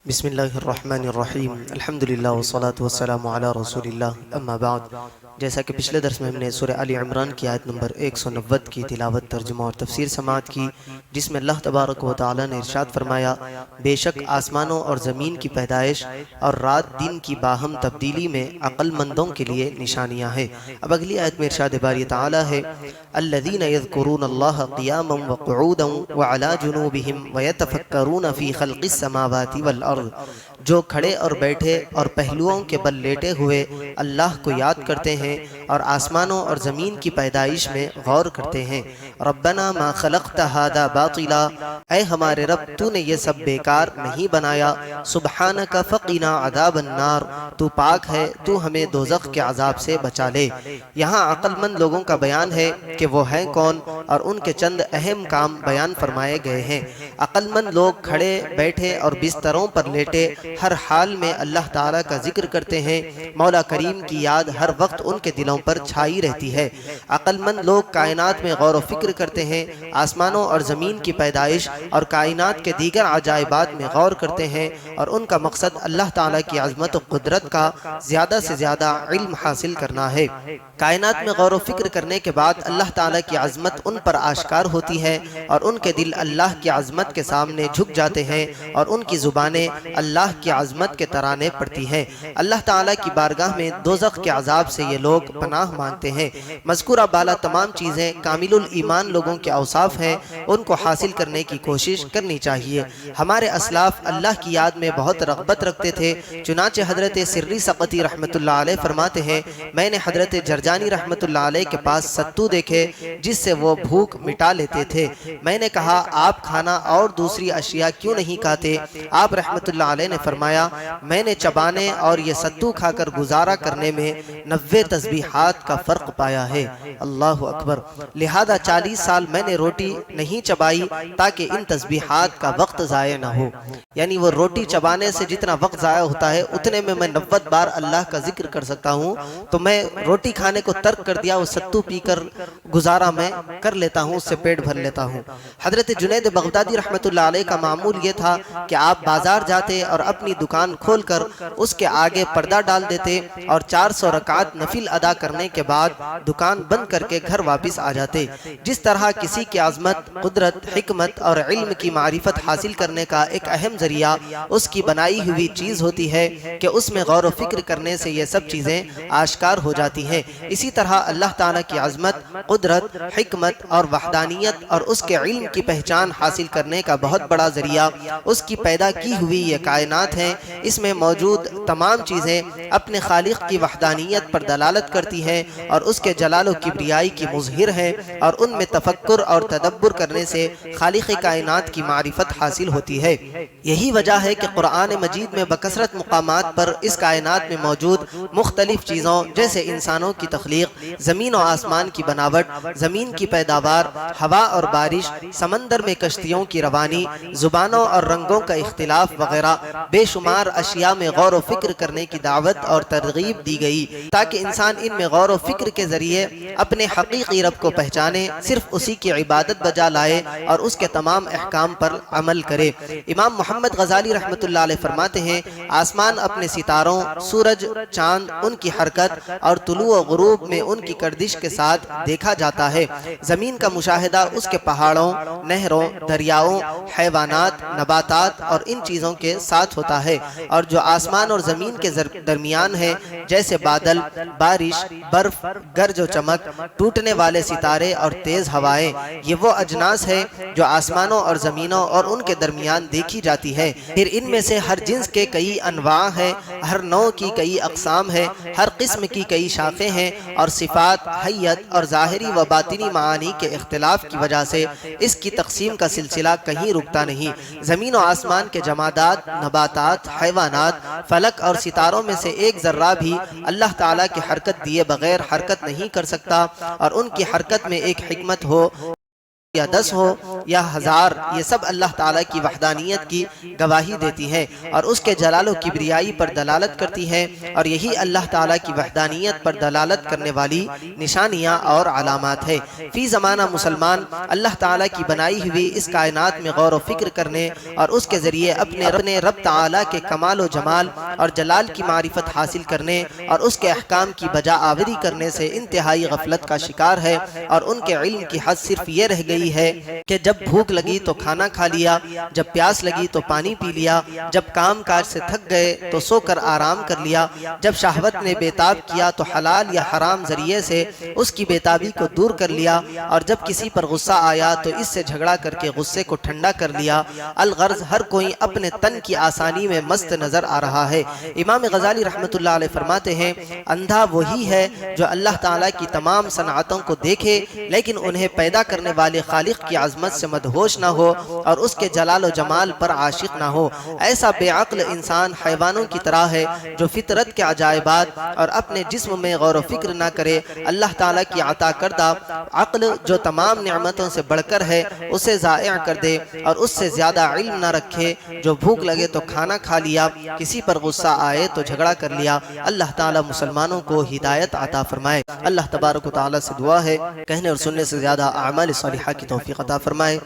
بسم اللہ الرحمن الرحیم الحمدللہ والصلاة والسلام علی رسول اللہ اما بعد۔ جیسا کہ پچھلے درس میں ہم نے سورہ آل عمران کی آیت نمبر 190 کی تلاوت، ترجمہ اور تفسیر سماعت کی، جس میں اللہ تبارک و تعالی نے ارشاد فرمایا، بے شک آسمانوں اور زمین کی پیدائش اور رات دن کی باہم تبدیلی میں عقل مندوں کے لیے نشانیاں ہیں۔ اب اگلی آیت میں ارشاد باری تعالی ہے، الذین یذکرون اللہ قیاما وقعودا وعلی جنوبہم ویتفکرون فی خلق السماوات والارض، جو کھڑے اور بیٹھے اور پہلوؤں کے بل لیٹے ہوئے اللہ کو یاد کرتے ہیں اور آسمانوں اور زمین کی پیدائش میں غور کرتے ہیں۔ ربنا ما خلقت ھذا باطلا، اے ہمارے رب تو نے یہ سب بیکار نہیں بنایا، سبحانک فقنا عذاب النار، تو پاک ہے تو ہمیں دوزخ کے عذاب سے بچا لے۔ یہاں عقل مند لوگوں کا بیان ہے کہ وہ ہیں کون اور ان کے چند اہم کام بیان فرمائے گئے ہیں۔ عقل مند لوگ کھڑے بیٹھے اور بستروں پر لیٹے ہر حال میں اللہ تعالیٰ کا ذکر کرتے ہیں، مولا کریم کی یاد ہر وقت ان کے دلوں پر چھائی رہتی ہے۔ عقل مند لوگ کائنات میں غور و فکر کرتے ہیں، آسمانوں اور زمین کی پیدائش اور کائنات کے دیگر عجائبات میں غور کرتے ہیں، اور ان کا مقصد اللہ تعالیٰ کی عظمت و قدرت کا زیادہ سے زیادہ علم حاصل کرنا ہے۔ کائنات میں غور و فکر کرنے کے بعد اللہ تعالیٰ کی عظمت ان پر آشکار ہوتی ہے اور ان کے دل اللہ کی عظمت کے سامنے جھک جاتے ہیں اور ان کی زبانیں اللہ کی عظمت کے ترانے پڑتی ہیں۔ اللہ تعالیٰ کی بارگاہ میں دوزخ کے عذاب سے یہ لوگ پناہ مانگتے ہیں۔ مذکورہ بالا تمام چیزیں کامل الایمان لوگوں کے اوصاف ہیں، ان کو حاصل کرنے کی کوشش کرنی چاہیے۔ ہمارے اسلاف اللہ کی یاد میں بہت رغبت رکھتے تھے، چنانچہ حضرت سری سقطی رحمۃ اللہ علیہ فرماتے ہیں، میں نے حضرت جرجانی رحمۃ اللہ علیہ کے پاس ستو دیکھے جس سے وہ بھوک مٹا لیتے تھے۔ میں نے کہا آپ کھانا اور دوسری اشیاء کیوں نہیں کھاتے؟ آپ رحمۃ اللہ علیہ نے فرمایا، میں نے چبانے اور یہ ستو کھا کر گزارا کرنے میں 90 تسبیحات کا فرق پایا ہے۔ اللہ اکبر! لہذا 40 سال میں نے روٹی نہیں چبائی تاکہ ان تسبیحات کا وقت ضائع نہ ہو۔ یعنی وہ روٹی چبانے سے جتنا وقت ضائع ہوتا ہے اتنے میں 90 بار اللہ کا ذکر کر سکتا ہوں، تو میں روٹی کھانے کو ترک کر دیا، وہ ستو پی کر گزارا میں کر لیتا ہوں، اس سے پیٹ بھر لیتا ہوں۔ حضرت جنید بغدادی رحمۃ اللہ علیہ کا معمول یہ تھا کہ آپ بازار جاتے اور اپنی دکان کھول کر اس کے آگے پردہ ڈال دیتے اور 400 رکعت نفل ادا کرنے کے بعد دکان بند کر کے گھر واپس آ جاتے۔ جس طرح کسی کی عظمت، قدرت، حکمت اور علم کی معرفت حاصل کرنے کا ایک اہم ذریعہ اس کی بنائی ہوئی چیز ہوتی ہے کہ اس میں غور و فکر کرنے سے یہ سب چیزیں آشکار ہو جاتی ہیں، اسی طرح اللہ تعالیٰ کی عظمت، قدرت، حکمت اور وحدانیت اور اس کے علم کی پہچان حاصل کرنے کا بہت بڑا ذریعہ اس کی پیدا کی ہوئی یہ کائنات ہیں۔ اس میں موجود تمام چیزیں اپنے خالق کی وحدانیت پر دلالت کرتی ہیں اور اس کے جلال و کبریائی کی مظہر ہیں، اور ان میں تفکر اور تدبر کرنے سے خالق کائنات کی معرفت حاصل ہوتی ہے۔ یہی وجہ ہے کہ قرآن مجید میں بکثرت مقامات پر اس کائنات میں موجود مختلف چیزوں جیسے انسانوں کی تخلیق، زمین و آسمان کی بناوٹ، زمین کی پیداوار، ہوا اور بارش، سمندر میں کشتیوں کی روانی، زبانوں اور رنگوں کا اختلاف وغیرہ بے شمار اشیاء میں غور و فکر کرنے کی دعوت اور ترغیب دی گئی تاکہ انسان ان میں غور و فکر کے ذریعے اپنے حقیقی رب کو پہچانے، صرف اسی کی عبادت بجا لائے اور اس کے تمام احکام پر عمل کرے۔ امام محمد غزالی رحمۃ اللہ علیہ فرماتے ہیں، آسمان اپنے ستاروں، سورج، چاند، ان کی حرکت اور طلوع و غروب میں ان کی گردش کے ساتھ دیکھا جاتا ہے۔ زمین کا مشاہدہ اس کے پہاڑوں، نہروں، دریاؤں، حیوانات، نباتات اور ان چیزوں کے ساتھ ہوتا ہے، اور جو آسمان اور زمین کے درمیان ہے جیسے بادل، بارش، برف، گرج و چمک، ٹوٹنے والے ستارے اور تیز ہوائیں، یہ وہ اجناس ہے جو آسمانوں اور زمینوں اور ان کے درمیان دیکھی جاتی ہے۔ پھر ان میں سے ہر جنس کے کئی انواع ہیں، ہر نوع کی کئی اقسام ہیں، ہر قسم کی کئی شاخیں ہیں، اور صفات، حیت اور ظاہری و باطنی معانی کے اختلاف کی وجہ سے اس کی تقسیم کا سلسلہ کہیں رکتا نہیں۔ زمین و آسمان کے جمادات، نباتات، حیوانات، فلک اور ستاروں میں سے ایک ذرہ بھی اللہ تعالیٰ کی حرکت دیے بغیر حرکت نہیں کر سکتا، اور ان کی حرکت میں ایک حکمت ہو یا 10 ہو یا 1000، یہ سب اللہ تعالیٰ کی وحدانیت کی گواہی دیتی ہے اور اس کے جلال و کبریائی پر دلالت کرتی ہے، اور یہی اللہ تعالیٰ کی وحدانیت پر دلالت کرنے والی نشانیاں اور علامات ہے۔ فی زمانہ مسلمان اللہ تعالیٰ کی بنائی ہوئی اس کائنات میں غور و فکر کرنے اور اس کے ذریعے اپنے رب تعالیٰ کے کمال و جمال اور جلال کی معرفت حاصل کرنے اور اس کے احکام کی بجا آوری کرنے سے انتہائی غفلت کا شکار ہے، اور ان کے علم کی حد صرف یہ رہ گئی ہے کہ جب بھوک لگی تو کھانا کھا لیا، جب پیاس لگی تو پانی پی لیا، جب کام کاج سے تھک گئے تو سو کر آرام کر لیا، جب شہوت نے بیتاب کیا تو حلال یا حرام ذریعے سے اس کی بیتابی کو دور کر لیا، اور جب کسی پر غصہ آیا تو اس سے جھگڑا کر کے غصے کو ٹھنڈا کر لیا۔ الغرض ہر کوئی اپنے تن کی آسانی میں مست نظر آ رہا ہے۔ امام غزالی رحمۃ اللہ علیہ فرماتے ہیں، اندھا وہی ہے جو اللہ تعالیٰ کی تمام صنعتوں کو دیکھے لیکن انہیں پیدا کرنے والے خالق کی عظمت سے مدہوش نہ ہو اور اس کے جلال و جمال پر عاشق نہ ہو۔ ایسا بے عقل انسان حیوانوں کی طرح ہے جو فطرت کے عجائبات اور اپنے جسم میں غور و فکر نہ کرے۔ اللہ تعالیٰ کی عطا کردہ عقل جو تمام نعمتوں سے بڑھ کر ہے اسے ضائع کر دے اور اس سے زیادہ علم نہ رکھے، جو بھوک لگے تو کھانا کھا لیا، کسی پر غصہ آئے تو جھگڑا کر لیا۔ اللہ تعالیٰ مسلمانوں کو ہدایت عطا فرمائے۔ اللہ تبارک و تعالیٰ سے دعا ہے کہنے اور سننے سے زیادہ اعمال صالحہ کی توفیق عطا فرمائے۔